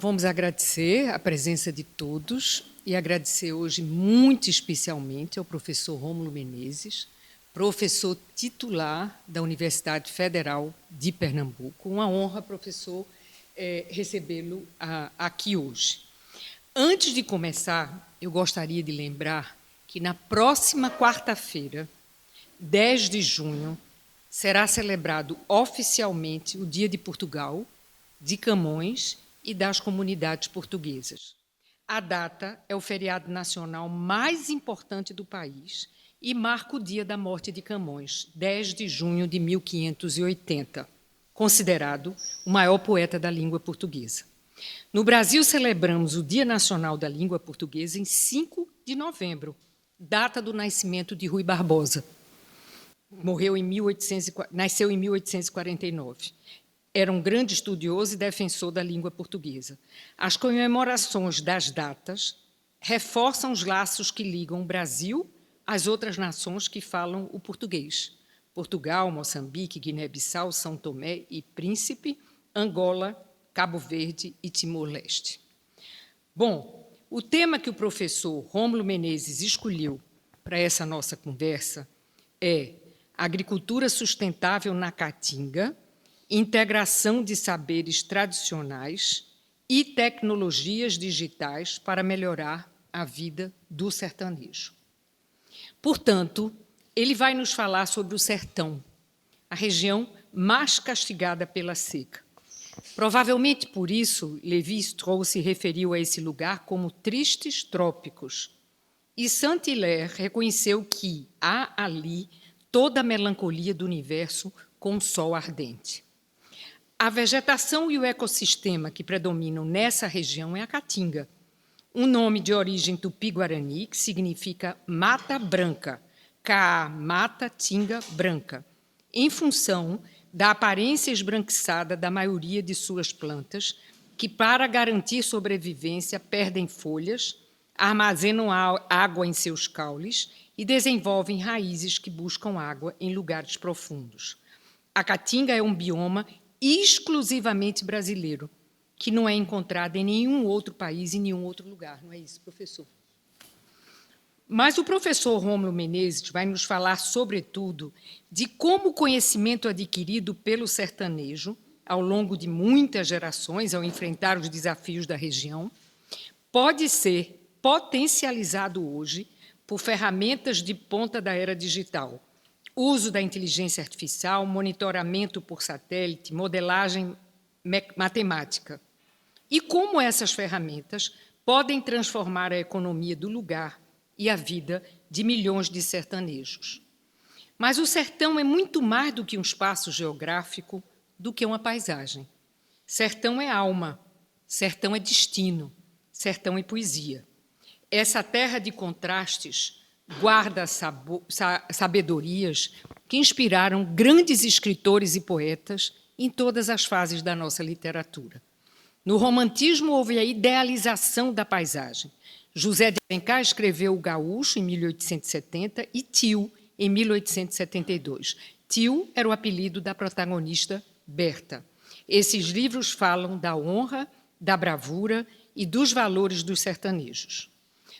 vamos agradecer a presença de todos e agradecer hoje muito especialmente ao professor Rômulo Menezes, professor titular da Universidade Federal de Pernambuco. Uma honra, professor, recebê-lo aqui hoje. Antes de começar, eu gostaria de lembrar que na próxima quarta-feira, 10 de junho, será celebrado oficialmente o Dia de Portugal, de Camões e das comunidades portuguesas. A data é o feriado nacional mais importante do país e marca o dia da morte de Camões, 10 de junho de 1580, considerado o maior poeta da língua portuguesa. No Brasil, celebramos o Dia Nacional da Língua Portuguesa em 5 de novembro, data do nascimento de Rui Barbosa. Nasceu em 1849. Era um grande estudioso e defensor da língua portuguesa. As comemorações das datas reforçam os laços que ligam o Brasil às outras nações que falam o português. Portugal, Moçambique, Guiné-Bissau, São Tomé e Príncipe, Angola, Cabo Verde e Timor-Leste. Bom, o tema que o professor Rômulo Menezes escolheu para essa nossa conversa é Agricultura Sustentável na Caatinga, integração de saberes tradicionais e tecnologias digitais para melhorar a vida do sertanejo. Portanto, ele vai nos falar sobre o sertão, a região mais castigada pela seca. Provavelmente por isso, Lévi-Strauss se referiu a esse lugar como tristes trópicos. E Saint-Hilaire reconheceu que há ali toda a melancolia do universo com o sol ardente. A vegetação e o ecossistema que predominam nessa região é a caatinga, um nome de origem tupi-guarani que significa mata branca, Ca, mata, tinga, branca, em função da aparência esbranquiçada da maioria de suas plantas, que, para garantir sobrevivência, perdem folhas, armazenam água em seus caules e desenvolvem raízes que buscam água em lugares profundos. A caatinga é um bioma exclusivamente brasileiro, que não é encontrado em nenhum outro país, em nenhum outro lugar. Não é isso, professor? Mas o professor Rômulo Menezes vai nos falar, sobretudo, de como o conhecimento adquirido pelo sertanejo, ao longo de muitas gerações, ao enfrentar os desafios da região, pode ser potencializado hoje por ferramentas de ponta da era digital, uso da inteligência artificial, monitoramento por satélite, modelagem matemática. E como essas ferramentas podem transformar a economia do lugar e a vida de milhões de sertanejos. Mas o sertão é muito mais do que um espaço geográfico, do que uma paisagem. Sertão é alma, sertão é destino, sertão é poesia. Essa terra de contrastes guarda sabedorias que inspiraram grandes escritores e poetas em todas as fases da nossa literatura. No romantismo, houve a idealização da paisagem. José de Alencar escreveu O Gaúcho, em 1870, e Tio, em 1872. Tio era o apelido da protagonista Berta. Esses livros falam da honra, da bravura e dos valores dos sertanejos.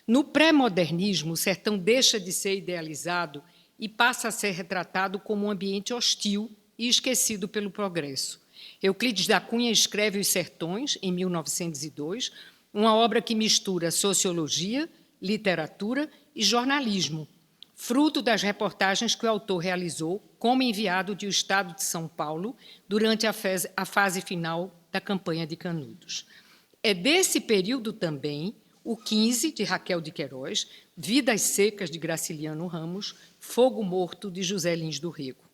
No pré-modernismo, o sertão deixa de ser idealizado e passa a ser retratado como um ambiente hostil e esquecido pelo progresso. Euclides da Cunha escreve Os Sertões, em 1902, uma obra que mistura sociologia, literatura e jornalismo, fruto das reportagens que o autor realizou como enviado do Estado de São Paulo durante a fase final da campanha de Canudos. É desse período também o 15, de Raquel de Queiroz, Vidas Secas, de Graciliano Ramos, Fogo Morto, de José Lins do Rego.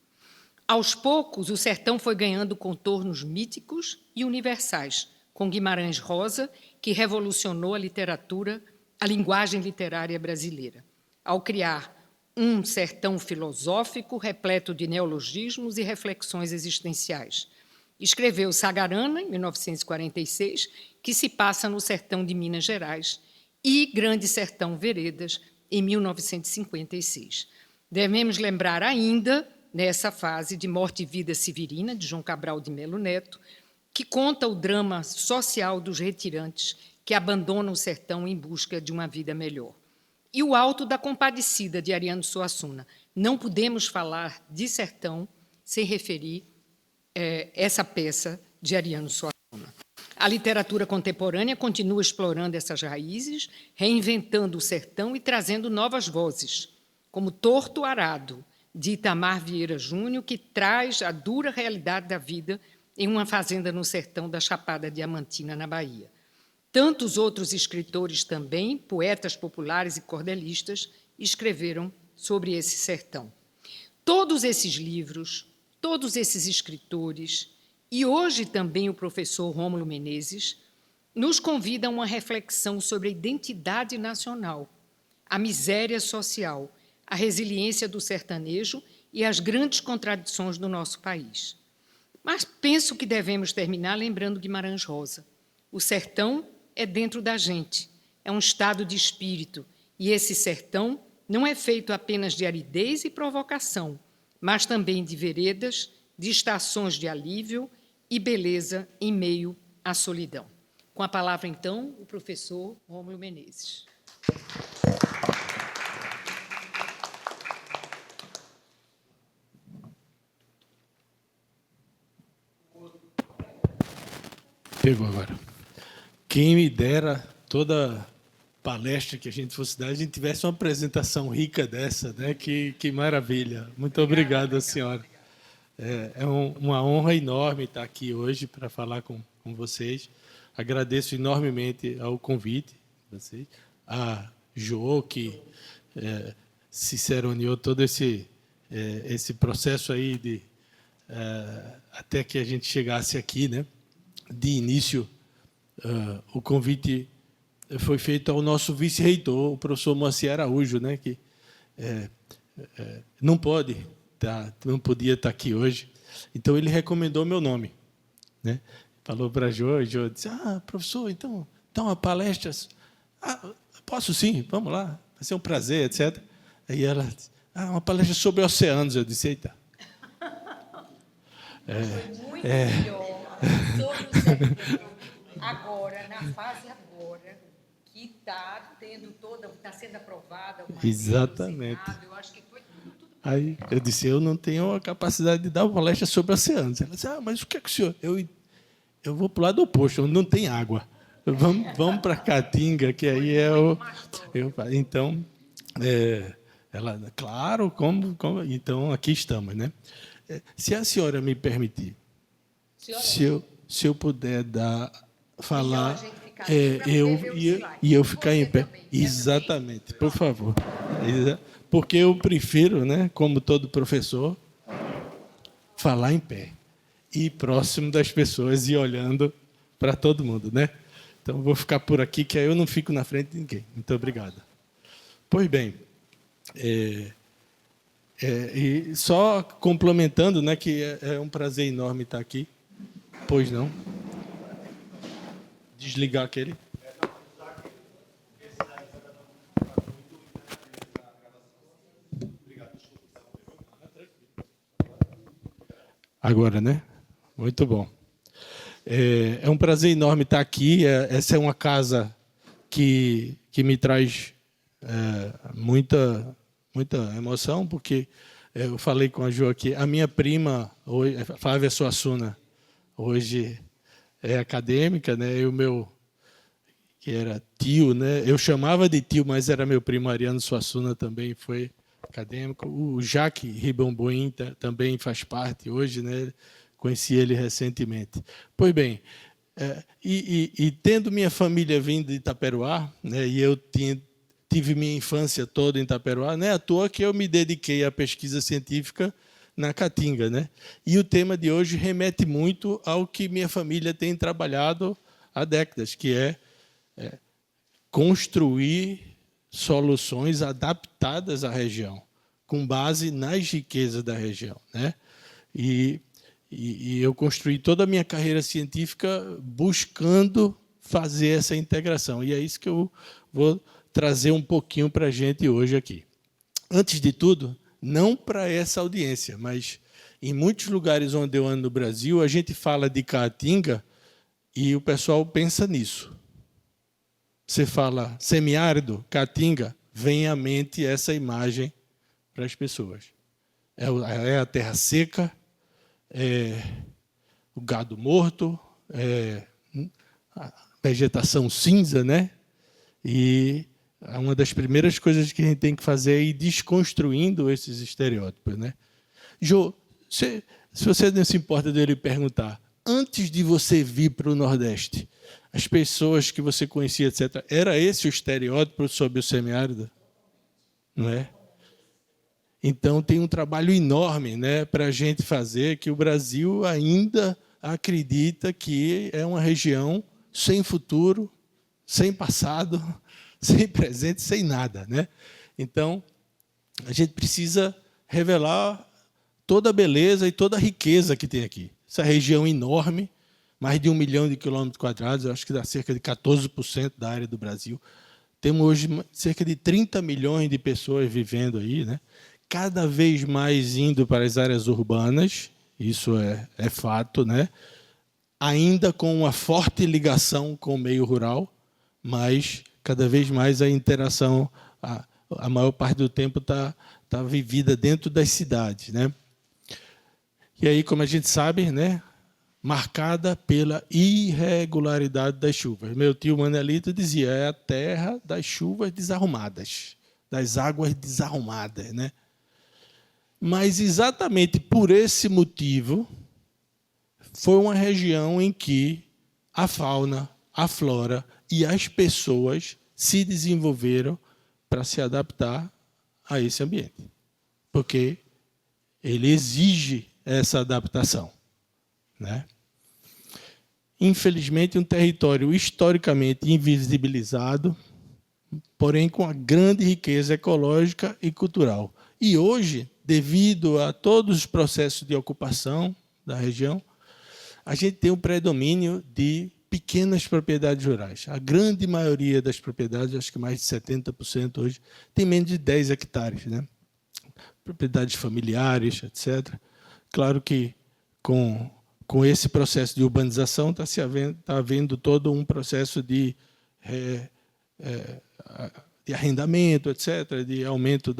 Aos poucos, o sertão foi ganhando contornos míticos e universais, com Guimarães Rosa, que revolucionou a literatura, a linguagem literária brasileira, ao criar um sertão filosófico repleto de neologismos e reflexões existenciais. Escreveu Sagarana, em 1946, que se passa no sertão de Minas Gerais, e Grande Sertão Veredas, em 1956. Devemos lembrar ainda, nessa fase de Morte e Vida Severina, de João Cabral de Melo Neto, que conta o drama social dos retirantes que abandonam o sertão em busca de uma vida melhor. E o Alto da Compadecida, de Ariano Suassuna. Não podemos falar de sertão sem referir essa peça de Ariano Suassuna. A literatura contemporânea continua explorando essas raízes, reinventando o sertão e trazendo novas vozes, como Torto Arado, de Itamar Vieira Júnior, que traz a dura realidade da vida em uma fazenda no sertão da Chapada Diamantina, na Bahia. Tantos outros escritores também, poetas populares e cordelistas, escreveram sobre esse sertão. Todos esses livros, todos esses escritores, e hoje também o professor Rômulo Menezes, nos convidam a uma reflexão sobre a identidade nacional, a miséria social, a resiliência do sertanejo e as grandes contradições do nosso país. Mas penso que devemos terminar lembrando Guimarães Rosa. O sertão é dentro da gente, é um estado de espírito, e esse sertão não é feito apenas de aridez e provocação, mas também de veredas, de estações de alívio e beleza em meio à solidão. Com a palavra, então, o professor Rômulo Menezes. Pegou agora. Quem me dera toda palestra que a gente fosse dar, a gente tivesse uma apresentação rica dessa, né? Que maravilha. Muito obrigado, senhora. É uma honra enorme estar aqui hoje para falar com vocês. Agradeço enormemente ao convite de vocês, a Jo, que ciceroneou todo esse processo aí de até que a gente chegasse aqui, né? De início, o convite foi feito ao nosso vice-reitor, o professor Moacir Araújo, né, que não podia estar aqui hoje. Então, ele recomendou meu nome. Né? Falou para a Jo, e Jo disse, professor, então, dá uma palestra. Posso sim, vamos lá, vai ser um prazer, etc. Aí ela disse, uma palestra sobre oceanos. Eu disse, eita. Foi muito melhor sobre o sertão, agora, na fase agora, que está sendo aprovada. Exatamente. Senado, eu acho que foi tudo. Aí eu disse, eu não tenho a capacidade de dar uma palestra sobre oceanos. Ela disse, mas o que é que o senhor... Eu vou para o lado oposto, onde não tem água. Vamos para a Caatinga, que aí é o... Então, ela, claro, como... Então, aqui estamos, né? Se a senhora me permitir, se eu puder falar, eu ficar em pé. Exatamente, por favor. Porque eu prefiro, né, como todo professor, falar em pé e próximo das pessoas e olhando para todo mundo, né? Então, vou ficar por aqui, que aí eu não fico na frente de ninguém. Muito obrigado. Pois bem, e só complementando, né, que é um prazer enorme estar aqui. Pois não. Desligar aquele. Agora, né? Muito bom. É um prazer enorme estar aqui. Essa é uma casa que me traz muita emoção, porque eu falei com a Jo aqui, a minha prima, Flávia Suassuna, hoje é acadêmica, né? E o meu, que era tio, né? Eu chamava de tio, mas era meu primo Ariano Suassuna, também foi acadêmico. O Jaque Ribamboim também faz parte hoje, né? Conheci ele recentemente. Pois bem, tendo minha família vindo de Itaperoá, né? E eu tive minha infância toda em Itaperoá, não é à toa que eu me dediquei à pesquisa científica na Caatinga, né? E o tema de hoje remete muito ao que minha família tem trabalhado há décadas, que é construir soluções adaptadas à região, com base nas riquezas da região, né? E eu construí toda a minha carreira científica buscando fazer essa integração. E é isso que eu vou trazer um pouquinho para a gente hoje aqui. Antes de tudo, não para essa audiência, mas Em muitos lugares onde eu ando no Brasil, a gente fala de Caatinga e o pessoal pensa nisso. Você fala semiárido, Caatinga, vem à mente essa imagem para as pessoas. É a terra seca, é o gado morto, é a vegetação cinza, né? E uma das primeiras coisas que a gente tem que fazer é ir desconstruindo esses estereótipos, né? Jô, se você não se importa de ele perguntar, antes de você vir para o Nordeste, as pessoas que você conhecia, etc., era esse o estereótipo sobre o semiárido? Não é? Então, tem um trabalho enorme, né, para a gente fazer, que o Brasil ainda acredita que é uma região sem futuro, sem passado, sem presente, sem nada, né? Então, a gente precisa revelar toda a beleza e toda a riqueza que tem aqui. Essa região enorme, mais de 1 milhão de quilômetros quadrados, eu acho que dá cerca de 14% da área do Brasil. Temos hoje cerca de 30 milhões de pessoas vivendo aí, né? Cada vez mais indo para as áreas urbanas, isso é fato, né? Ainda com uma forte ligação com o meio rural, mas cada vez mais a interação, a maior parte do tempo está vivida dentro das cidades, né? E aí, como a gente sabe, né, marcada pela irregularidade das chuvas. Meu tio Manelito dizia, é a terra das chuvas desarrumadas, das águas desarrumadas, né? Mas exatamente por esse motivo, foi uma região em que a fauna, a flora e as pessoas se desenvolveram para se adaptar a esse ambiente. Porque ele exige essa adaptação, né? Infelizmente, um território historicamente invisibilizado, porém com uma grande riqueza ecológica e cultural. E hoje, devido a todos os processos de ocupação da região, a gente tem um predomínio de pequenas propriedades rurais. A grande maioria das propriedades, acho que mais de 70% hoje, tem menos de 10 hectares, né? Propriedades familiares, etc. Claro que com esse processo de urbanização está havendo todo um processo de arrendamento, etc., de aumento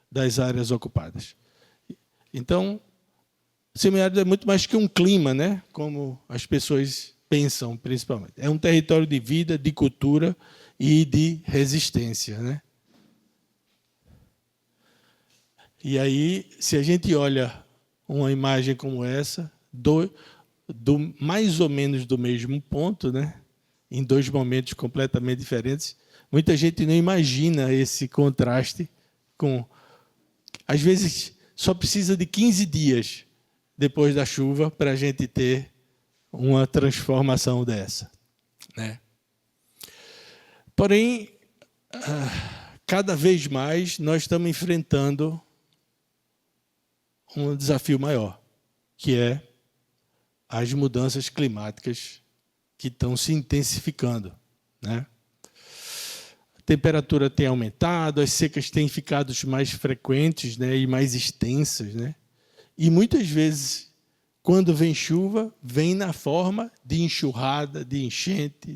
das áreas ocupadas. Então, o semiárido é muito mais que um clima, né? Como as pessoas pensam, principalmente. É um território de vida, de cultura e de resistência, né? E aí, se a gente olha uma imagem como essa, mais ou menos do mesmo ponto, né? Em dois momentos completamente diferentes, muita gente não imagina esse contraste com... Às vezes, só precisa de 15 dias depois da chuva para a gente ter uma transformação dessa, né? Porém, cada vez mais nós estamos enfrentando um desafio maior, que é as mudanças climáticas que estão se intensificando, né? A temperatura tem aumentado, as secas têm ficado mais frequentes, né, e mais extensas, né? E muitas vezes, quando vem chuva, vem na forma de enxurrada, de enchente,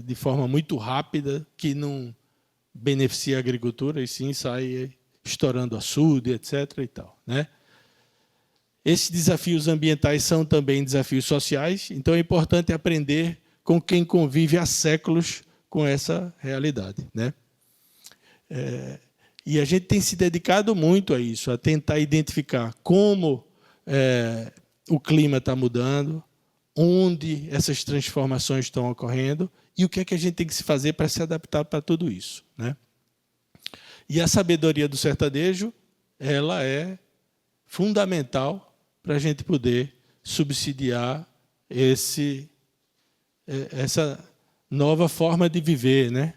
de forma muito rápida, que não beneficia a agricultura, e sim sai estourando açude, etc. e tal, né? Esses desafios ambientais são também desafios sociais, então é importante aprender com quem convive há séculos com essa realidade, né? E a gente tem se dedicado muito a isso, a tentar identificar como o clima está mudando, onde essas transformações estão ocorrendo e o que é que a gente tem que se fazer para se adaptar para tudo isso, né? E a sabedoria do sertanejo, ela é fundamental para a gente poder subsidiar essa nova forma de viver, né?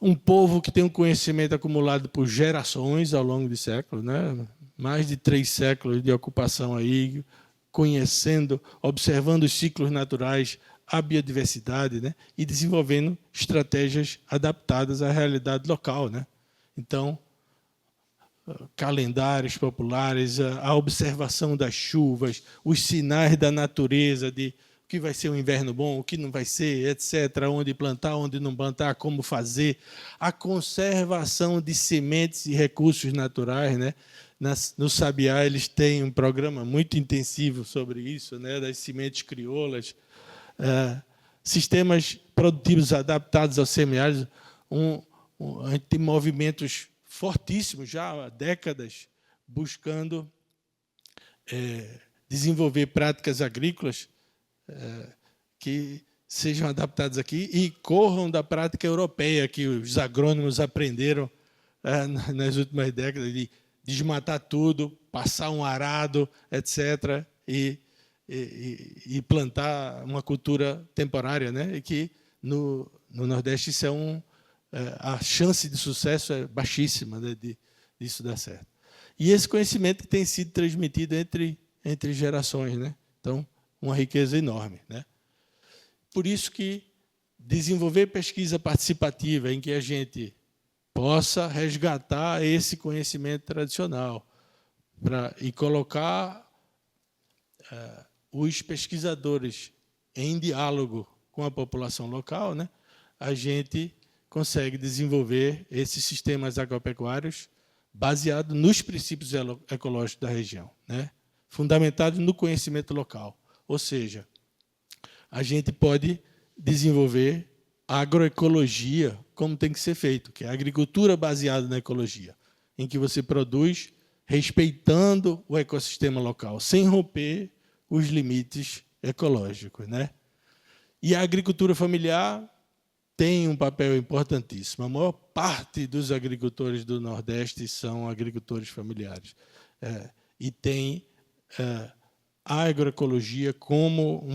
Um povo que tem um conhecimento acumulado por gerações ao longo de séculos, né? Mais de 3 séculos de ocupação aí, conhecendo, observando os ciclos naturais, a biodiversidade, né? E desenvolvendo estratégias adaptadas à realidade local, né? Então, calendários populares, a observação das chuvas, os sinais da natureza, de o que vai ser um inverno bom, o que não vai ser, etc., onde plantar, onde não plantar, como fazer, a conservação de sementes e recursos naturais, né? No Sabiá, eles têm um programa muito intensivo sobre isso, né? Das sementes crioulas, sistemas produtivos adaptados ao semiárido. A gente tem movimentos fortíssimos já há décadas buscando desenvolver práticas agrícolas que sejam adaptadas aqui e corram da prática europeia que os agrônomos aprenderam nas últimas décadas, de desmatar tudo, passar um arado, etc., e plantar uma cultura temporária, né? E que no Nordeste isso a chance de sucesso é baixíssima, né, disso dar certo. E esse conhecimento que tem sido transmitido entre gerações, né? Então, uma riqueza enorme, né? Por isso que desenvolver pesquisa participativa em que a gente possa resgatar esse conhecimento tradicional e colocar os pesquisadores em diálogo com a população local, né? A gente consegue desenvolver esses sistemas agropecuários baseados nos princípios ecológicos da região, né? Fundamentados no conhecimento local. Ou seja, a gente pode desenvolver a agroecologia como tem que ser feito, que é a agricultura baseada na ecologia, em que você produz respeitando o ecossistema local, sem romper os limites ecológicos, né? E a agricultura familiar tem um papel importantíssimo. A maior parte dos agricultores do Nordeste são agricultores familiares. E tem a agroecologia como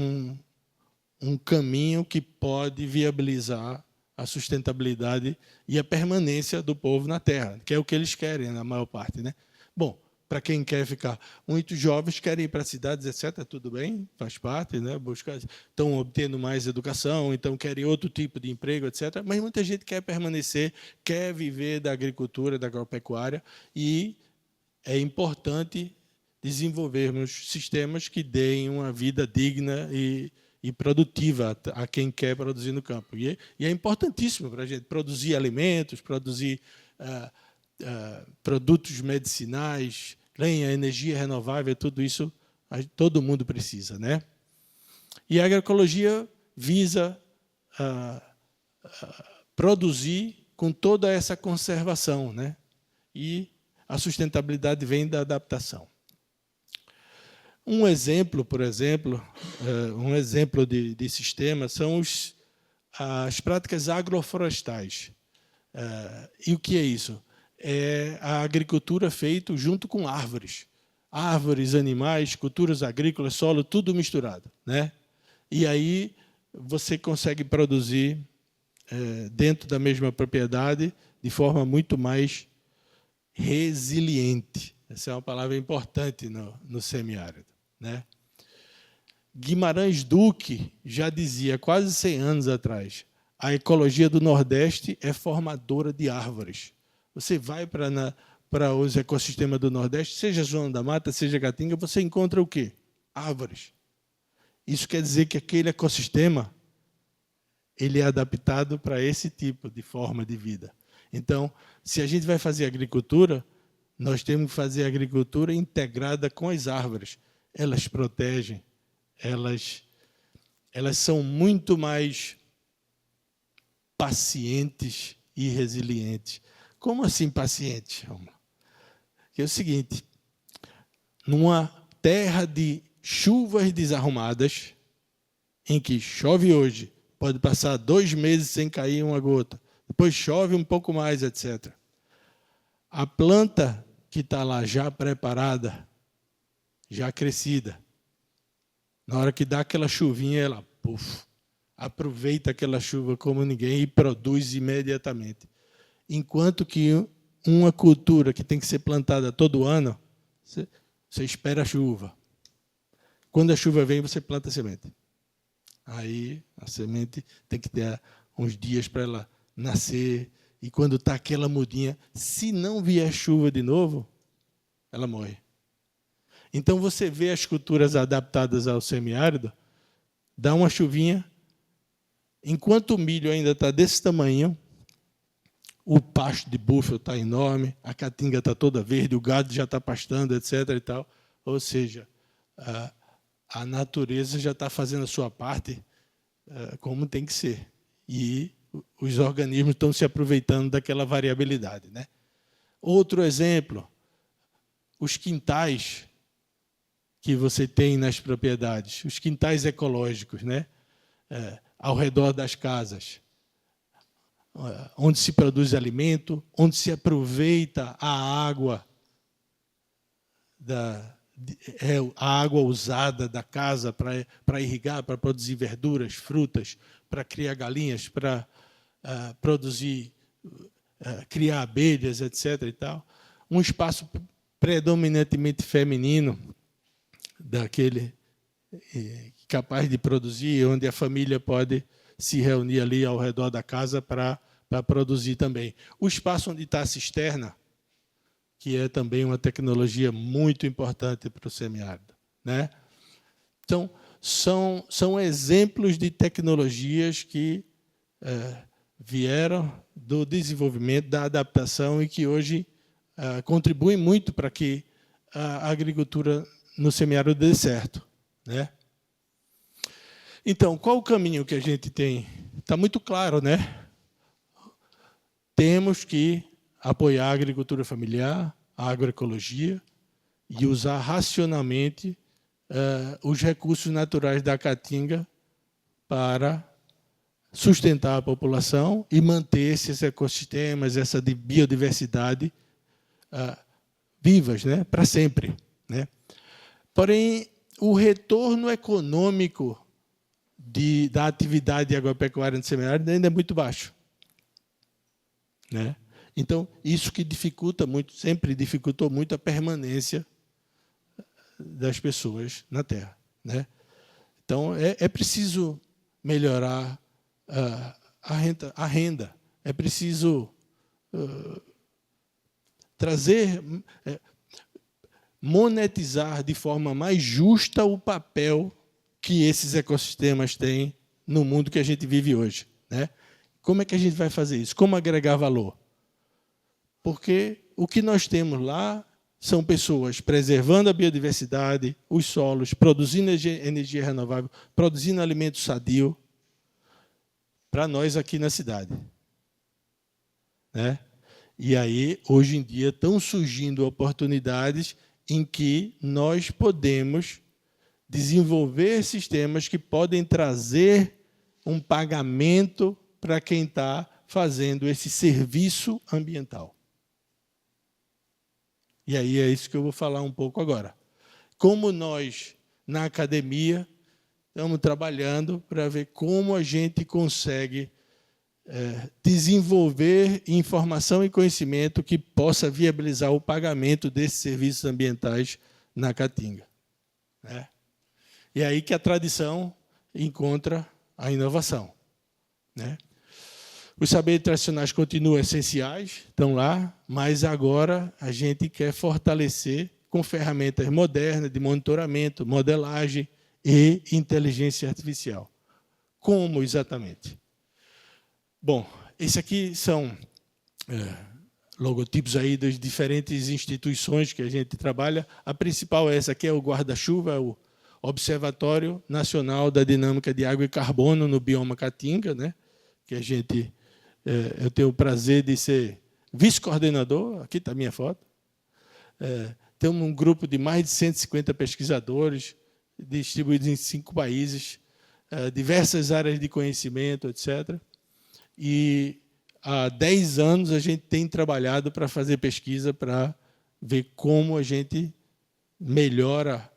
um caminho que pode viabilizar a sustentabilidade e a permanência do povo na terra, que é o que eles querem, na maior parte, né? Bom, para quem quer ficar, muitos jovens querem ir para as cidades, etc., tudo bem, faz parte, né? Estão obtendo mais educação, então querem outro tipo de emprego, etc., mas muita gente quer permanecer, quer viver da agricultura, da agropecuária, e é importante desenvolvermos sistemas que deem uma vida digna e produtiva a quem quer produzir no campo. E é importantíssimo para a gente produzir alimentos, produzir produtos medicinais, lenha, energia renovável, tudo isso todo mundo precisa, né? E a agroecologia visa produzir com toda essa conservação, né? E a sustentabilidade vem da adaptação. Um exemplo, por exemplo, de sistema são as práticas agroflorestais. E o que é isso? É a agricultura feita junto com árvores. Árvores, animais, culturas agrícolas, solo, tudo misturado, né? E aí você consegue produzir dentro da mesma propriedade de forma muito mais resiliente. Essa é uma palavra importante no semiárido, né? Guimarães Duque já dizia, quase 100 anos atrás, a ecologia do Nordeste é formadora de árvores. Você vai para os ecossistemas do Nordeste, seja Zona da Mata, seja Caatinga, você encontra o quê? Árvores. Isso quer dizer que aquele ecossistema ele é adaptado para esse tipo de forma de vida. Então, se a gente vai fazer agricultura, nós temos que fazer agricultura integrada com as árvores. Elas protegem, elas são muito mais pacientes e resilientes. Como assim pacientes? É o seguinte, numa terra de chuvas desarrumadas, em que chove hoje, pode passar 2 meses sem cair uma gota, depois chove um pouco mais, etc. A planta que está lá já preparada, já crescida, na hora que dá aquela chuvinha, ela aproveita aquela chuva como ninguém e produz imediatamente. Enquanto que uma cultura que tem que ser plantada todo ano, você espera a chuva. Quando a chuva vem, você planta a semente. Aí a semente tem que ter uns dias para ela nascer e quando está aquela mudinha, se não vier chuva de novo, ela morre. Então, você vê as culturas adaptadas ao semiárido, dá uma chuvinha, enquanto o milho ainda está desse tamanho, o pasto de búfalo está enorme, a caatinga está toda verde, o gado já está pastando, etc. E tal. Ou seja, a natureza já está fazendo a sua parte como tem que ser. E os organismos estão se aproveitando daquela variabilidade, né? Outro exemplo, os quintais que você tem nas propriedades, os quintais ecológicos, né? Ao redor das casas, onde se produz alimento, onde se aproveita a água, a água usada da casa para irrigar, para produzir verduras, frutas, para criar galinhas, para criar abelhas, etc. E tal. Um espaço predominantemente feminino, daquele capaz de produzir, onde a família pode se reunir ali ao redor da casa para produzir também. O espaço onde está a cisterna, que é também uma tecnologia muito importante para o semiárido, né? Então, são exemplos de tecnologias que vieram do desenvolvimento, da adaptação, e que hoje contribuem muito para que a agricultura no semiárido dê certo, né? Então, qual o caminho que a gente tem? Está muito claro, né? Temos que apoiar a agricultura familiar, a agroecologia, e usar racionalmente os recursos naturais da caatinga para sustentar a população e manter esses ecossistemas, essa biodiversidade vivas, né? Para sempre, né? Porém, o retorno econômico da atividade agropecuária no semiárido ainda é muito baixo, né? Então, isso que dificulta muito, sempre dificultou muito a permanência das pessoas na terra, né? Então, é preciso melhorar a renda, é preciso monetizar de forma mais justa o papel que esses ecossistemas têm no mundo que a gente vive hoje, né? Como é que a gente vai fazer isso? Como agregar valor? Porque o que nós temos lá são pessoas preservando a biodiversidade, os solos, produzindo energia renovável, produzindo alimento sadio para nós aqui na cidade, né? E aí, hoje em dia, estão surgindo oportunidades em que nós podemos desenvolver sistemas que podem trazer um pagamento para quem está fazendo esse serviço ambiental. E aí é isso que eu vou falar um pouco agora. Como nós, na academia, estamos trabalhando para ver como a gente consegue desenvolver informação e conhecimento que possa viabilizar o pagamento desses serviços ambientais na Caatinga, né? E é aí que a tradição encontra a inovação, né? Os saberes tradicionais continuam essenciais, estão lá, mas agora a gente quer fortalecer com ferramentas modernas de monitoramento, modelagem e inteligência artificial. Como exatamente? Bom, esses aqui são logotipos aí das diferentes instituições que a gente trabalha. A principal é essa aqui, é o guarda-chuva, o Observatório Nacional da Dinâmica de Água e Carbono no bioma Caatinga, né? Que a gente, eu tenho o prazer de ser vice-coordenador, aqui está a minha foto. Temos um grupo de mais de 150 pesquisadores, distribuídos em 5 países, diversas áreas de conhecimento, etc. E há 10 anos a gente tem trabalhado para fazer pesquisa, para ver como a gente melhora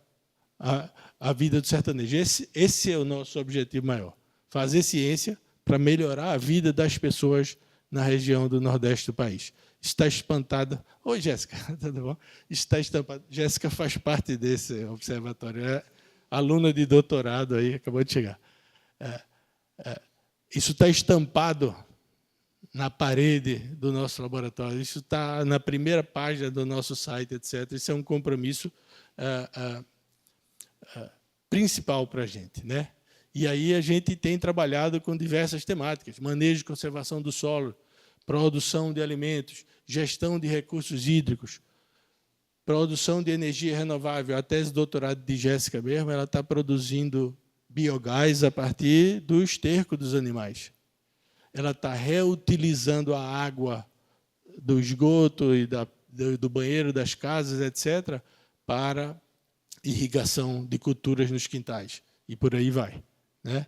a vida do sertanejo. Esse é o nosso objetivo maior, fazer ciência para melhorar a vida das pessoas na região do Nordeste do país. Está espantada. Oi, Jéssica, tudo bom? Está estampada. Jéssica faz parte desse observatório, é aluna de doutorado aí, acabou de chegar. Isso está estampado na parede do nosso laboratório. Isso está na primeira página do nosso site, etc. Isso é um compromisso principal para a gente, né? E aí a gente tem trabalhado com diversas temáticas: manejo e conservação do solo, produção de alimentos, gestão de recursos hídricos, produção de energia renovável. A tese de doutorado de Jéssica mesmo, ela está produzindo biogás a partir do esterco dos animais. Ela está reutilizando a água do esgoto e do banheiro das casas, etc., para irrigação de culturas nos quintais. E por aí vai, né?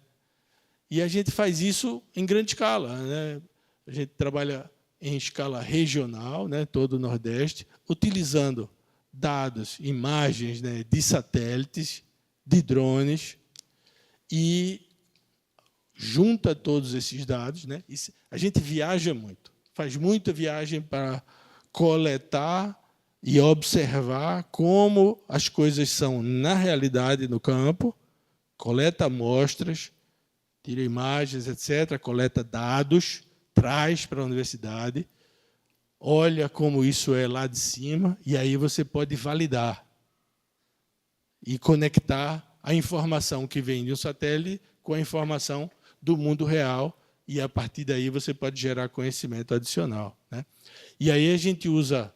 E a gente faz isso em grande escala, né? A gente trabalha em escala regional, né, todo o Nordeste, utilizando dados, imagens, né, de satélites, de drones, e junta todos esses dados, né? A gente viaja muito, faz muita viagem para coletar e observar como as coisas são na realidade no campo, coleta amostras, tira imagens, etc., coleta dados, traz para a universidade, olha como isso é lá de cima, e aí você pode validar e conectar a informação que vem de um satélite com a informação do mundo real, e, a partir daí, você pode gerar conhecimento adicional, né? E aí a gente usa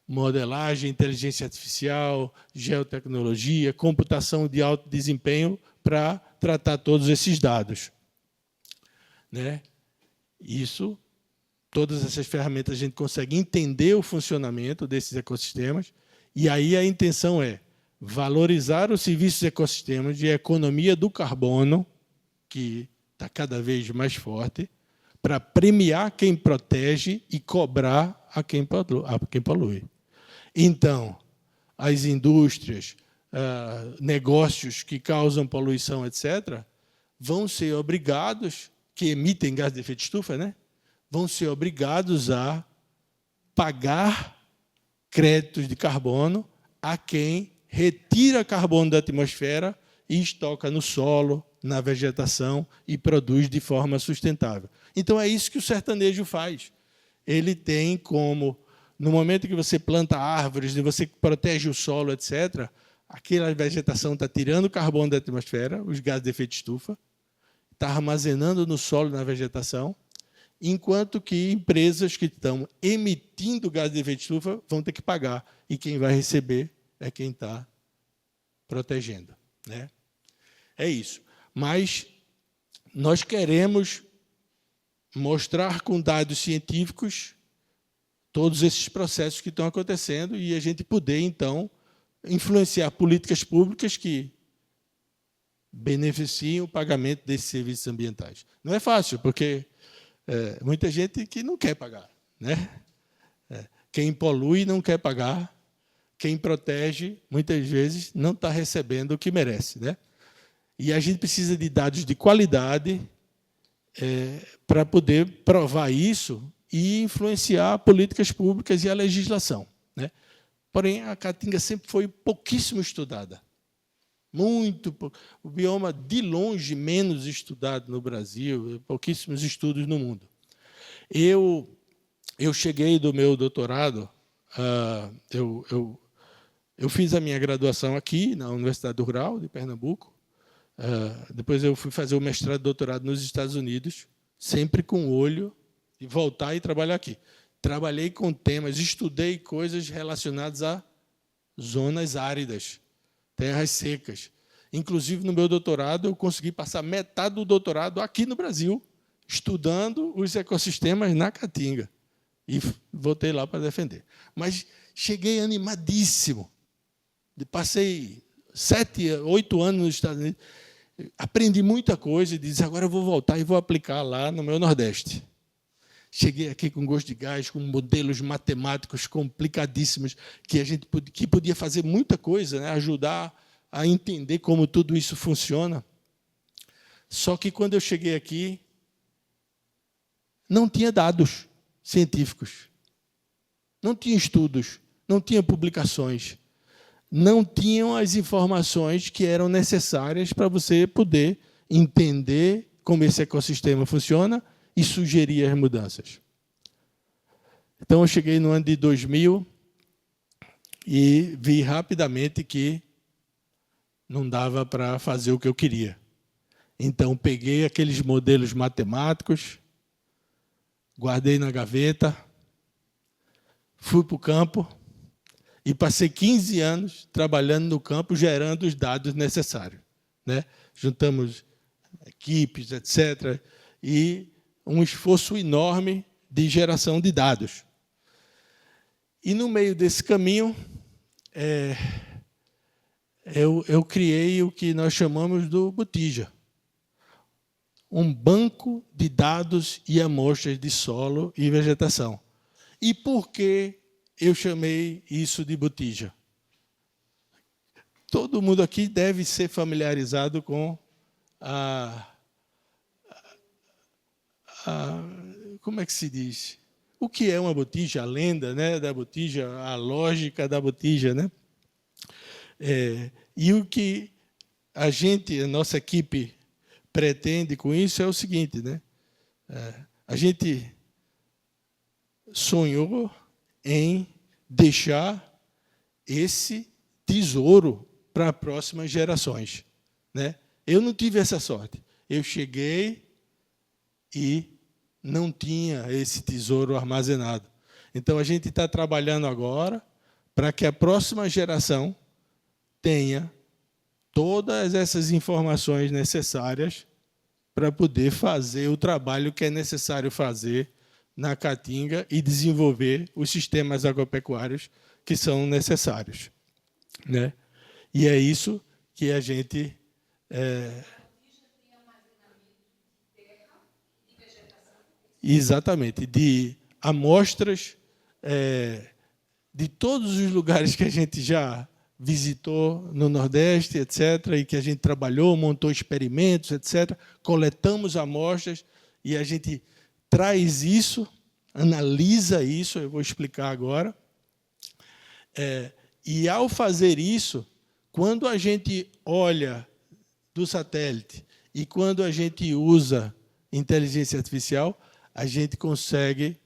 modelagem, inteligência artificial, geotecnologia, computação de alto desempenho para tratar todos esses dados, né? Todas essas ferramentas a gente consegue entender o funcionamento desses ecossistemas, e aí a intenção é valorizar os serviços de ecossistemas de economia do carbono, que está cada vez mais forte, para premiar quem protege e cobrar a quem polui. Então, as indústrias, negócios que causam poluição, etc., vão ser obrigados, que emitem gás de efeito de estufa, né, vão ser obrigados a pagar créditos de carbono a quem retira carbono da atmosfera e estoca no solo, na vegetação, e produz de forma sustentável. Então, é isso que o sertanejo faz. Ele tem como, no momento que você planta árvores, e você protege o solo, etc., aquela vegetação está tirando carbono da atmosfera, os gases de efeito de estufa, está armazenando no solo, na vegetação, enquanto que empresas que estão emitindo gás de efeito de estufa vão ter que pagar, e quem vai receber é quem está protegendo, né? É isso. Mas nós queremos mostrar com dados científicos todos esses processos que estão acontecendo, e a gente poder, então, influenciar políticas públicas que beneficiem o pagamento desses serviços ambientais. Não é fácil, porque muita gente que não quer pagar, né? Quem polui não quer pagar, quem protege, muitas vezes, não está recebendo o que merece, né? E a gente precisa de dados de qualidade para poder provar isso e influenciar políticas públicas e a legislação, né? Porém, a Caatinga sempre foi pouquíssimo estudada. Muito pouco. O bioma, de longe, menos estudado no Brasil, pouquíssimos estudos no mundo. Eu cheguei do meu doutorado, eu fiz a minha graduação aqui, na Universidade Rural de Pernambuco. Depois eu fui fazer o mestrado e doutorado nos Estados Unidos, sempre com o olho de voltar e trabalhar aqui. Trabalhei com temas, estudei coisas relacionadas a zonas áridas, terras secas. Inclusive, no meu doutorado, eu consegui passar metade do doutorado aqui no Brasil, estudando os ecossistemas na Caatinga. E voltei lá para defender. Mas cheguei animadíssimo. Passei 7, 8 anos nos Estados Unidos. Aprendi muita coisa e disse, agora eu vou voltar e vou aplicar lá no meu Nordeste. Cheguei aqui com gosto de gás, com modelos matemáticos complicadíssimos, que podia fazer muita coisa, né? Ajudar a entender como tudo isso funciona. Só que, quando eu cheguei aqui, não tinha dados científicos, não tinha estudos, não tinha publicações, não tinham as informações que eram necessárias para você poder entender como esse ecossistema funciona e sugerir as mudanças. Então, eu cheguei no ano de 2000 e vi rapidamente que não dava para fazer o que eu queria. Então, peguei aqueles modelos matemáticos, guardei na gaveta, fui para o campo e passei 15 anos trabalhando no campo, gerando os dados necessários, né? Juntamos equipes, etc., e um esforço enorme de geração de dados. E, no meio desse caminho, eu criei o que nós chamamos do Botija, um banco de dados e amostras de solo e vegetação. E por que eu chamei isso de Botija? Todo mundo aqui deve ser familiarizado com como é que se diz? O que é uma botija? A lenda, né, da botija, a lógica da botija, né? E o que a nossa equipe pretende com isso é o seguinte, né? A gente sonhou em deixar esse tesouro para as próximas gerações, né? Eu não tive essa sorte. Eu cheguei e não tinha esse tesouro armazenado. Então, a gente está trabalhando agora para que a próxima geração tenha todas essas informações necessárias para poder fazer o trabalho que é necessário fazer na Caatinga e desenvolver os sistemas agropecuários que são necessários, né? E é isso que a gente... Exatamente, de amostras de todos os lugares que a gente já visitou no Nordeste, etc., e que a gente trabalhou, montou experimentos, etc., coletamos amostras e a gente traz isso, analisa isso, eu vou explicar agora. E, ao fazer isso, quando a gente olha do satélite e quando a gente usa inteligência artificial, a gente consegue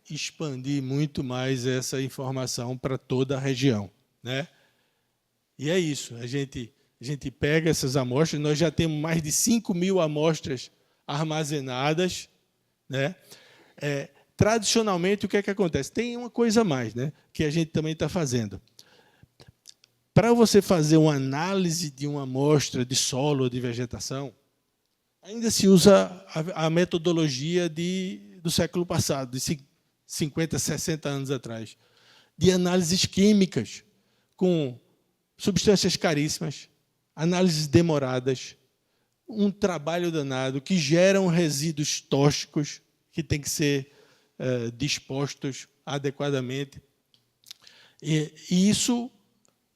expandir muito mais essa informação para toda a região, né? E é isso, a gente pega essas amostras, nós já temos mais de 5.000 amostras armazenadas, né? Tradicionalmente, o que é que acontece? Tem uma coisa a mais, né, que a gente também está fazendo. Para você fazer uma análise de uma amostra de solo ou de vegetação, ainda se usa a metodologia do século passado, de 50, 60 anos atrás, de análises químicas, com substâncias caríssimas, análises demoradas, um trabalho danado, que geram resíduos tóxicos que têm que ser dispostos adequadamente. E isso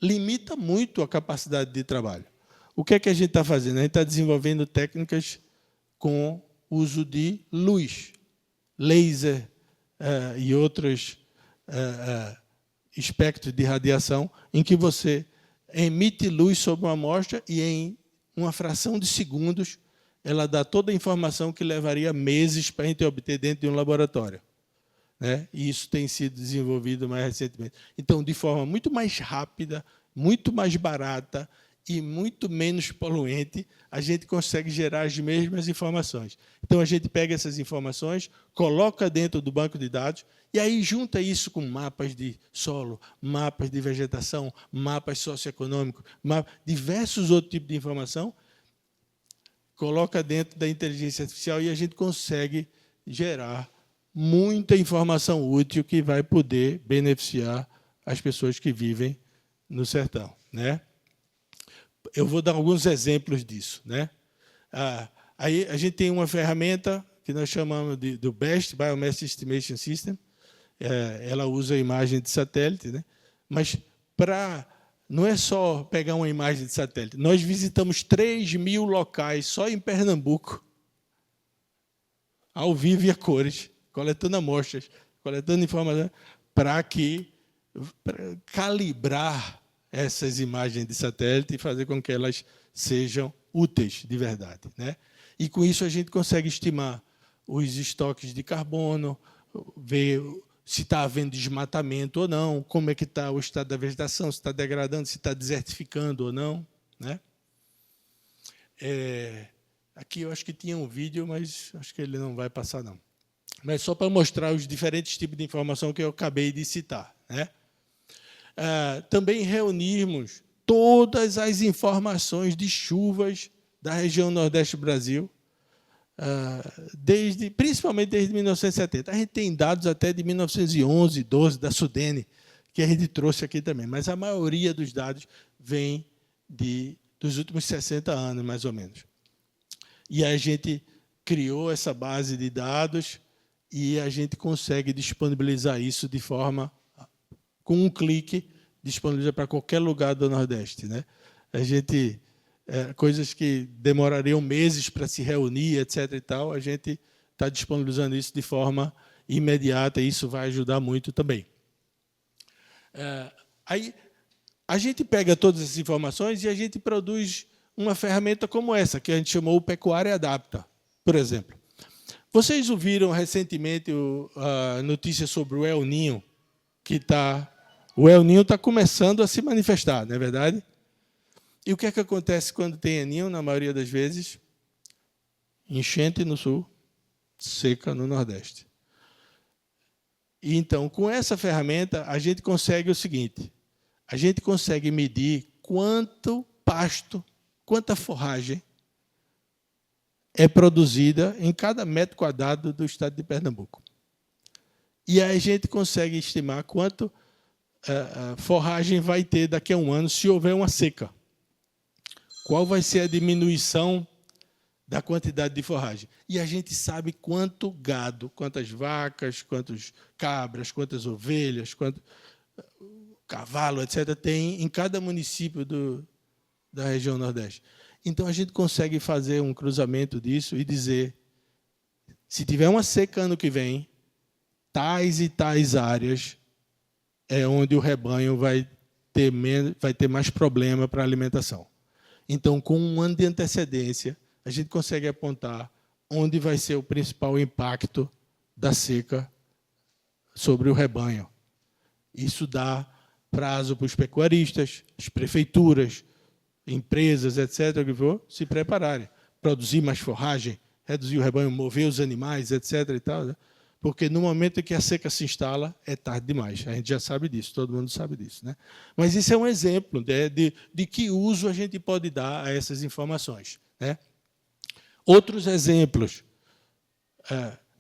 limita muito a capacidade de trabalho. O que é que a gente está fazendo? A gente está desenvolvendo técnicas com uso de luz, laser e outros espectros de radiação, em que você emite luz sobre uma amostra e, em uma fração de segundos, ela dá toda a informação que levaria meses para a gente obter dentro de um laboratório, né? E isso tem sido desenvolvido mais recentemente. Então, de forma muito mais rápida, muito mais barata e muito menos poluente, a gente consegue gerar as mesmas informações. Então, a gente pega essas informações, coloca dentro do banco de dados e aí junta isso com mapas de solo, mapas de vegetação, mapas socioeconômicos, diversos outros tipos de informação, coloca dentro da inteligência artificial e a gente consegue gerar muita informação útil que vai poder beneficiar as pessoas que vivem no sertão, né? Eu vou dar alguns exemplos disso, né? Aí a gente tem uma ferramenta que nós chamamos do BEST, Biomass Estimation System. Ela usa a imagem de satélite, né? Mas não é só pegar uma imagem de satélite. Nós visitamos 3.000 locais só em Pernambuco, ao vivo e a cores, coletando amostras, coletando informação, para calibrar essas imagens de satélite e fazer com que elas sejam úteis de verdade, né? E, com isso, a gente consegue estimar os estoques de carbono, ver se está havendo desmatamento ou não, como é que está o estado da vegetação, se está degradando, se está desertificando ou não, né? Aqui eu acho que tinha um vídeo, mas acho que ele não vai passar, não. Mas só para mostrar os diferentes tipos de informação que eu acabei de citar, né? Também reunirmos todas as informações de chuvas da região Nordeste do Brasil, principalmente desde 1970. A gente tem dados até de 1911, 12, da Sudene, que a gente trouxe aqui também, mas a maioria dos dados vem dos últimos 60 anos, mais ou menos. E a gente criou essa base de dados e a gente consegue disponibilizar isso de forma, com um clique, disponibilizar para qualquer lugar do Nordeste, né? A gente, coisas que demorariam meses para se reunir, etc. e tal, a gente está disponibilizando isso de forma imediata e isso vai ajudar muito também. Aí a gente pega todas essas informações e a gente produz uma ferramenta como essa, que a gente chamou o Pecuária Adapta, por exemplo. Vocês ouviram recentemente a notícia sobre o El Niño, o El Niño está começando a se manifestar, não é verdade? E o que é que acontece quando tem El Niño, na maioria das vezes? Enchente no sul, seca no Nordeste. E, então, com essa ferramenta, a gente consegue o seguinte: a gente consegue medir quanto pasto, quanta forragem é produzida em cada metro quadrado do estado de Pernambuco. E aí a gente consegue estimar quanto forragem vai ter daqui a um ano se houver uma seca. Qual vai ser a diminuição da quantidade de forragem? E a gente sabe quanto gado, quantas vacas, quantas cabras, quantas ovelhas, quanto cavalo, etc., tem em cada município da região Nordeste. Então, a gente consegue fazer um cruzamento disso e dizer, se tiver uma seca ano que vem, tais e tais áreas é onde o rebanho vai ter mais problema para a alimentação. Então, com um ano de antecedência, a gente consegue apontar onde vai ser o principal impacto da seca sobre o rebanho. Isso dá prazo para os pecuaristas, as prefeituras, empresas, etc., que for, se prepararem, produzir mais forragem, reduzir o rebanho, mover os animais, etc., e tal, né? Porque no momento em que a seca se instala, é tarde demais. A gente já sabe disso, todo mundo sabe disso, né? Mas isso é um exemplo de que uso a gente pode dar a essas informações, né? Outros exemplos,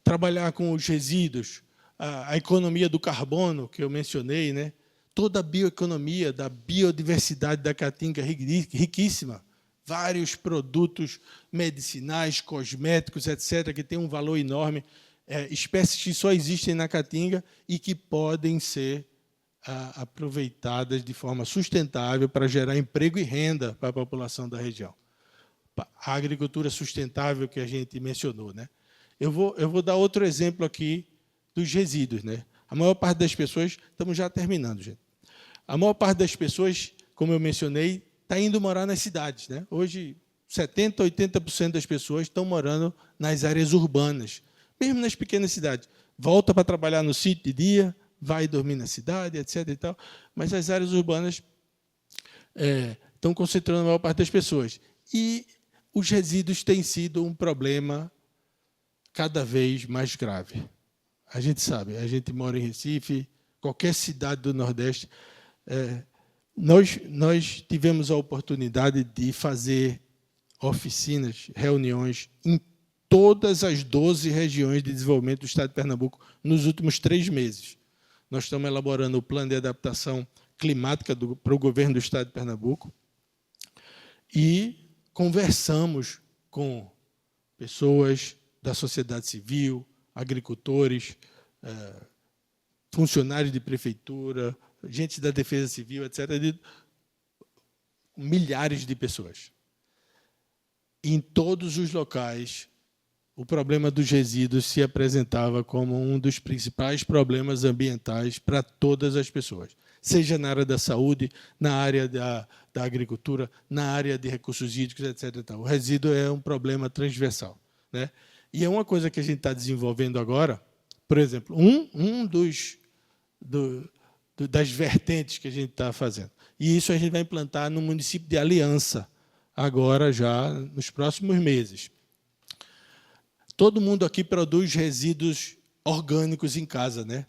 trabalhar com os resíduos, a economia do carbono, que eu mencionei, né? Toda a bioeconomia da biodiversidade da Caatinga é riquíssima. Vários produtos medicinais, cosméticos, etc., que têm um valor enorme, espécies que só existem na Caatinga e que podem ser aproveitadas de forma sustentável para gerar emprego e renda para a população da região. A agricultura sustentável que a gente mencionou, né? Eu vou dar outro exemplo aqui dos resíduos, né? A maior parte das pessoas, estamos já terminando, gente. A maior parte das pessoas, como eu mencionei, está indo morar nas cidades, né? Hoje, 70%, 80% das pessoas estão morando nas áreas urbanas, mesmo nas pequenas cidades. Volta para trabalhar no sítio de dia, vai dormir na cidade, etc. e tal, mas as áreas urbanas estão concentrando a maior parte das pessoas. E os resíduos têm sido um problema cada vez mais grave. A gente sabe, a gente mora em Recife, qualquer cidade do Nordeste. Nós tivemos a oportunidade de fazer oficinas, reuniões em todas as 12 regiões de desenvolvimento do Estado de Pernambuco nos últimos 3 meses. Nós estamos elaborando o plano de adaptação climática para o governo do Estado de Pernambuco e conversamos com pessoas da sociedade civil, agricultores, funcionários de prefeitura, gente da Defesa Civil, etc., milhares de pessoas. Em todos os locais, o problema dos resíduos se apresentava como um dos principais problemas ambientais para todas as pessoas, seja na área da saúde, na área da agricultura, na área de recursos hídricos, etc. O resíduo é um problema transversal, né? E é uma coisa que a gente está desenvolvendo agora, por exemplo, das vertentes que a gente está fazendo. E isso a gente vai implantar no município de Aliança, agora já nos próximos meses. Todo mundo aqui produz resíduos orgânicos em casa, né?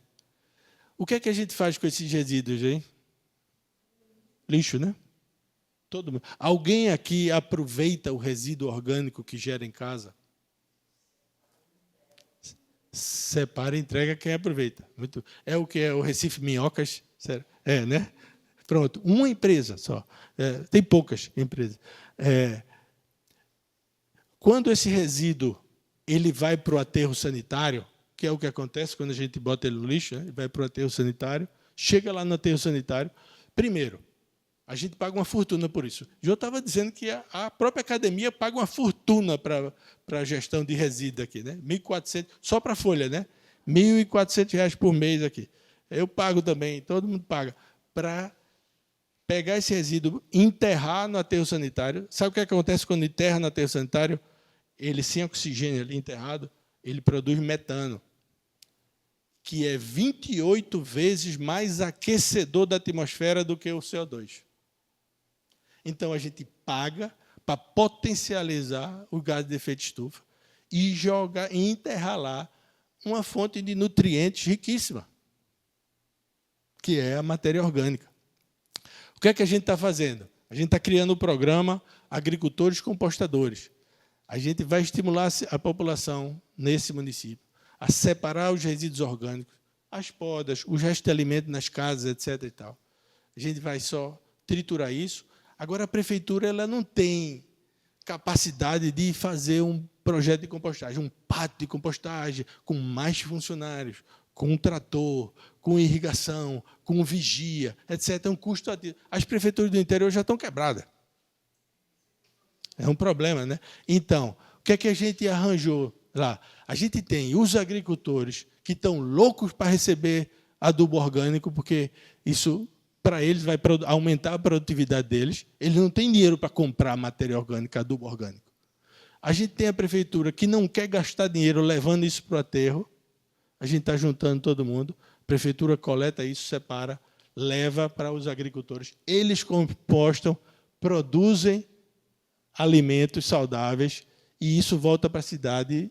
O que é que a gente faz com esses resíduos, hein? Lixo, né? Todo mundo. Alguém aqui aproveita o resíduo orgânico que gera em casa? Separa e entrega quem aproveita. É o que é o Recife Minhocas? Sério? É, né? Pronto, uma empresa só. Tem poucas empresas. Quando esse resíduo ele vai para o aterro sanitário, que é o que acontece quando a gente bota ele no lixo, né? Ele vai para o aterro sanitário, chega lá no aterro sanitário, primeiro, a gente paga uma fortuna por isso. Eu estava dizendo que a própria academia paga uma fortuna para a gestão de resíduo aqui, né? 1.400, só para a folha, né? R$ 1.400 por mês aqui. Eu pago também, todo mundo paga, para pegar esse resíduo, enterrar no aterro sanitário. Sabe o que acontece quando enterra no aterro sanitário? Ele, sem oxigênio ali enterrado, ele produz metano, que é 28 vezes mais aquecedor da atmosfera do que o CO2. Então, a gente paga para potencializar o gás de efeito estufa e enterrar lá uma fonte de nutrientes riquíssima, que é a matéria orgânica. O que é que a gente está fazendo? A gente está criando o programa Agricultores Compostadores. A gente vai estimular a população nesse município a separar os resíduos orgânicos, as podas, os restos de alimento nas casas, etc. E tal. A gente vai só triturar isso. Agora, a prefeitura ela não tem capacidade de fazer um projeto de compostagem, um pátio de compostagem com mais funcionários, com um trator, com irrigação, com vigia, etc. É um custo ativo. As prefeituras do interior já estão quebradas. É um problema, né? Então, o que é que a gente arranjou lá? A gente tem os agricultores que estão loucos para receber adubo orgânico, porque isso, para eles, vai aumentar a produtividade deles. Eles não têm dinheiro para comprar matéria orgânica, adubo orgânico. A gente tem a prefeitura que não quer gastar dinheiro levando isso para o aterro. A gente está juntando todo mundo. A prefeitura coleta isso, separa, leva para os agricultores. Eles compostam, produzem alimentos saudáveis e isso volta para a cidade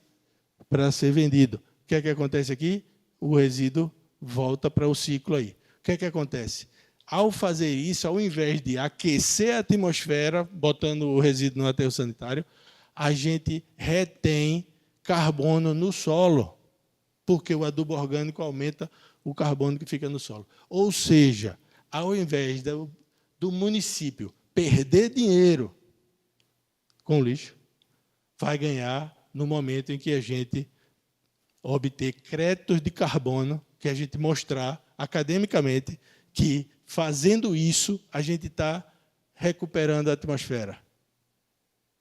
para ser vendido. O que é que acontece aqui? O resíduo volta para o ciclo aí. O que é que acontece? Ao fazer isso, ao invés de aquecer a atmosfera, botando o resíduo no aterro sanitário, a gente retém carbono no solo, porque o adubo orgânico aumenta o carbono que fica no solo. Ou seja, ao invés do município perder dinheiro com lixo, vai ganhar no momento em que a gente obter créditos de carbono, que a gente mostrar academicamente que, fazendo isso, a gente está recuperando a atmosfera.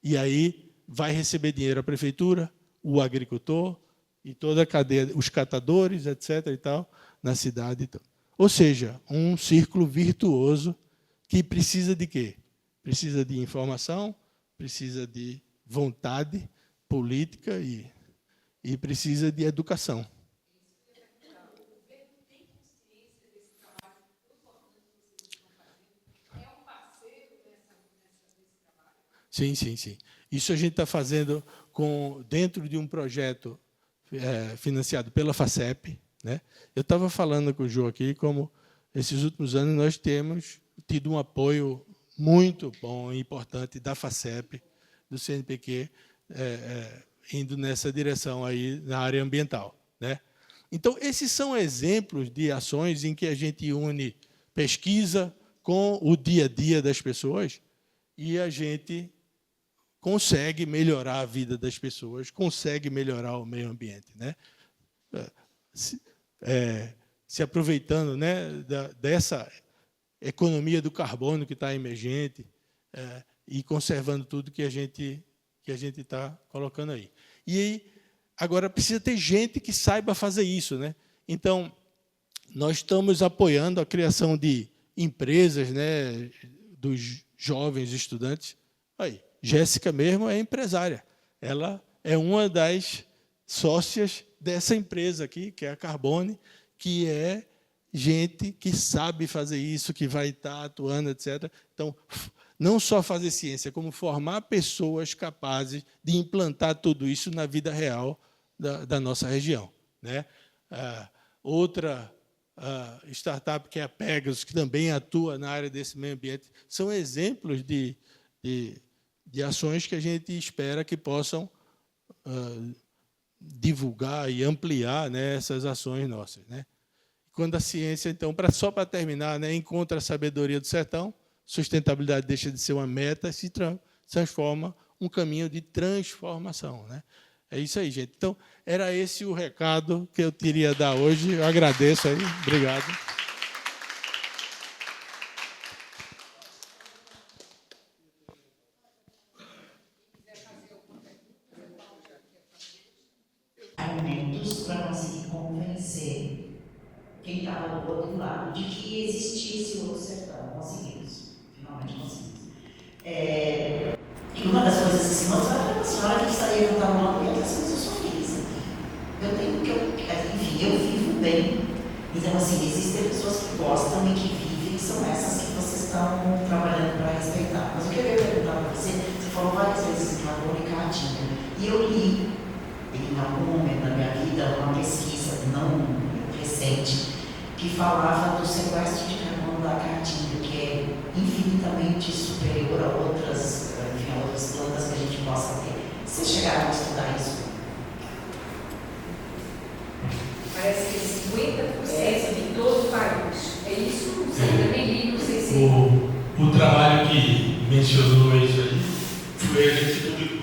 E aí vai receber dinheiro a prefeitura, o agricultor e toda a cadeia, os catadores, etc. e tal, na cidade. Ou seja, um círculo virtuoso que precisa de quê? Precisa de informação, precisa de vontade política e precisa de educação. Sim, sim, sim. Isso a gente está fazendo dentro de um projeto financiado pela FACEP, né? Eu estava falando com o João aqui como esses últimos anos nós temos tido um apoio muito bom e importante da FACEP, do CNPq, indo nessa direção aí na área ambiental, né? Então, esses são exemplos de ações em que a gente une pesquisa com o dia a dia das pessoas e a gente consegue melhorar a vida das pessoas, consegue melhorar o meio ambiente, né? Se aproveitando, né, dessa economia do carbono que está emergente e conservando tudo que a gente está colocando aí. E aí, agora precisa ter gente que saiba fazer isso, né? Então, nós estamos apoiando a criação de empresas, né, dos jovens estudantes. Aí, Jéssica mesmo é empresária. Ela é uma das sócias dessa empresa aqui, que é a Carbone, que é gente que sabe fazer isso, que vai estar atuando, etc. Então, não só fazer ciência, como formar pessoas capazes de implantar tudo isso na vida real da nossa região, né? Outra startup, que é a Pegasus, que também atua na área desse meio ambiente, são exemplos de ações que a gente espera que possam divulgar e ampliar, né, essas ações nossas, né? Quando a ciência, então, só para terminar, né, encontra a sabedoria do sertão, sustentabilidade deixa de ser uma meta e se transforma um caminho de transformação, né? É isso aí, gente. Então, era esse o recado que eu queria dar hoje. Eu agradeço aí. Obrigado. Argumentos para conseguir convencer quem estava do outro lado de que existisse o outro sertão. Conseguimos, finalmente conseguimos. E uma das coisas que se mostrava era uma senhora que saía cantar uma e outras coisas eu sou feliz. Enfim, eu vivo bem. Então, assim, existem pessoas que gostam e que vivem, são essas que vocês estão trabalhando para respeitar. Mas o que eu ia perguntar para você, você falou várias vezes em Lagoa e Caatinga, e eu li em algum momento da minha vida uma pesquisa não recente que falava do sequestro de carbono da Caatinga, que é infinitamente superior a outras, enfim, a outras plantas que a gente possa ter. Vocês chegaram a estudar isso? Parece que é 50% de todo o país. É isso? Não sei, eu nem li, não sei se... O trabalho que mencionou isso aí foi a gente publicou.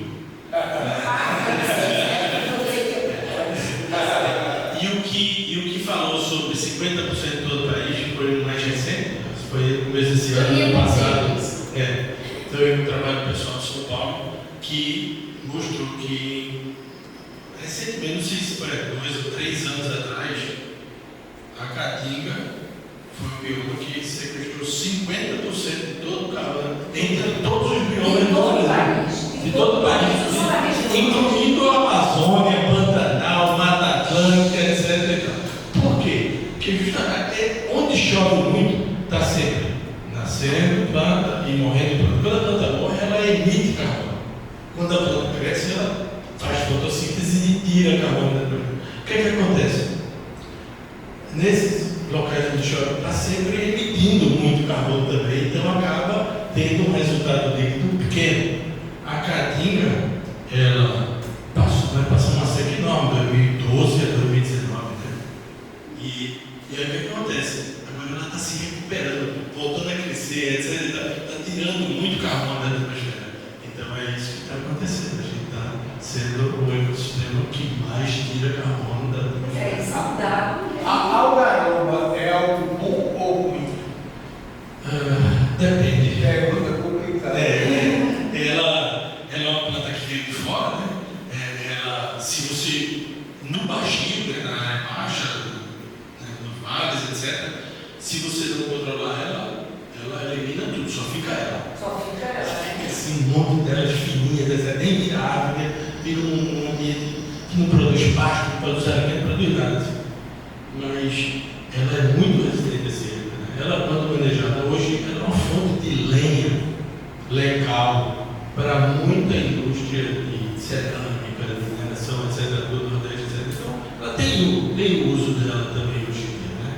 E o que falou sobre 50% do todo o país foi mais recente, foi no começo desse ano passado. Então, é um trabalho pessoal de São Paulo que mostrou que recentemente, não sei se foi 2 ou 3 anos atrás, a Caatinga foi o bioma que sequestrou 50% de todo o carbono, entre todos os biomas do Brasil. De todo o país, incluindo a Amazônia, Pantanal, Mata Atlântica, etc. Por quê? Porque justamente onde chove muito, está sempre nascendo planta e morrendo planta. Quando a planta morre, ela emite carbono. Quando a planta cresce, ela faz fotossíntese e tira carbono da planta. O que é que acontece? Nesses locais onde chove, está sempre emitindo muito carbono também, então acaba tendo um resultado líquido pequeno. A Caatinga, ela passou uma seca enorme, 2012 a 2019, né? E aí o que acontece? Agora ela está se recuperando, voltando a crescer, etc. Está tirando muito carbono da atmosfera. Então é isso que está acontecendo. A gente está sendo o ecossistema que mais tira carbono da atmosfera. É saudável. A algaroba é algo bom ou ruim? Depende. É muito complicado. Ela é uma planta que veio de fora, né? Se você, no baixio, né, na área baixa, né, nos vales, etc., se você não controlar ela elimina tudo, só fica ela. Só fica ela. Fica assim, um monte delas fininhas, etc., nem vira árvore, vira um ambiente que não produz pasto, não produz alimento, não produz nada. Mas ela é muito resistente a esse erro, né? Ela, quando manejada hoje, ela é uma fonte de lenha legal para muita indústria de cerâmica, de mineração, etc., do Nordeste, etc. Então, ela tem o uso dela também hoje em dia, né?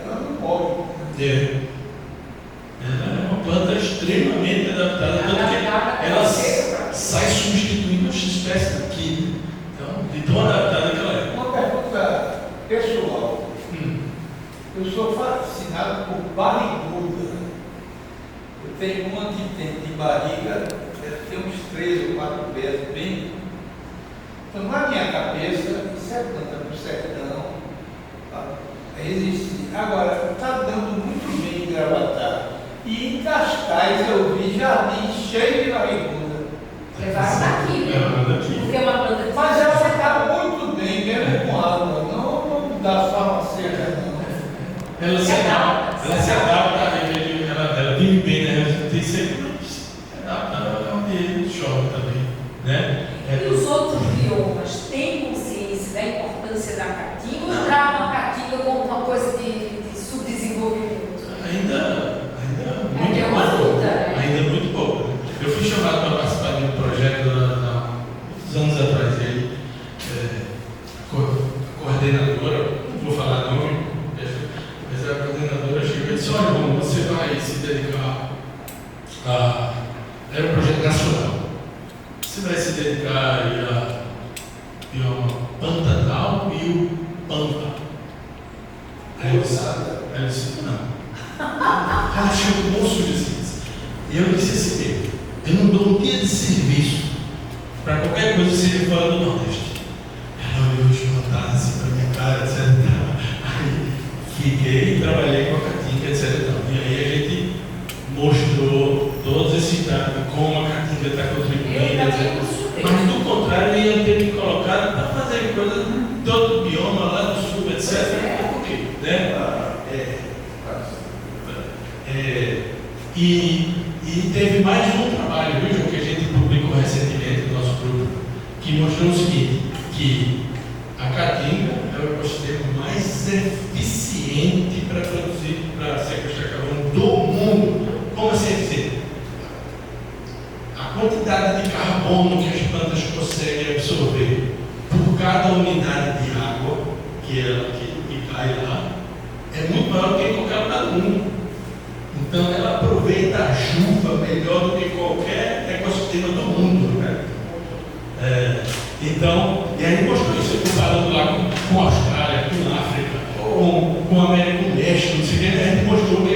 Ela não morre. Ela é uma planta extremamente adaptada, tanto que ela sai substituindo as espécies daqui. Então, de tão adaptada que ela é. Uma pergunta pessoal. Eu sou fascinado por barriguda. Eu tenho uma que tem de barriga, deve ter uns 3 ou 4 pés, bem. Então, na minha cabeça, isso é planta do sertão. Existe. Agora, está dando muito bem em Gravatar. E em Cascais eu vi jardim cheio de barriguda. Levaram daqui. Porque é uma planta de... Mas ela está muito bem, mesmo com água. Não dá farmacêutica, não. Ela se adapta, ela vive bem, né? Tem sempre se adapta ao ambiente, chove também, né? E os outros biomas? a Caatinga ou trata a Caatinga como uma coisa de subdesenvolvimento? Ainda É que é uma luta, né? Ainda muito pouco. Eu fui chamado para participar de um projeto uns anos atrás. Ele, a coordenadora, não vou falar nome, mas a coordenadora chegou e disse: olha, Romulo, você vai se dedicar a. Era um projeto nacional. Você vai se dedicar aí a bioma Pantanal e o Pampa. Aí eu disse: não. Ela chegou moço disse. E eu disse assim: eu não dou um dia de serviço para qualquer coisa que seja fora do Nordeste. Ela olhou espantado assim para minha cara, etc. Aí fiquei e trabalhei com a Caatinga, etc. E aí a gente mostrou todos esses dados de como a Caatinga está contribuindo, etc. Mas do contrário, ia ter me colocado para fazer coisas de todo o bioma lá do sul, etc. Por quê? Né? E teve mais um trabalho, viu, João, que a gente publicou recentemente no nosso grupo, que mostrou o seguinte, que a Caatinga é o ecossistema mais eficiente para produzir, para sequestrar carbono do mundo. Como assim eficiente? A quantidade de carbono que as plantas conseguem absorver por cada unidade de água que cai lá é muito maior do que em qualquer lugar do mundo. Então ela aproveita a chuva melhor do que qualquer ecossistema do mundo, né? Então, e aí mostrou isso, comparando lá com a Austrália, com a África, com a América do México, não sei o que, a gente mostrou que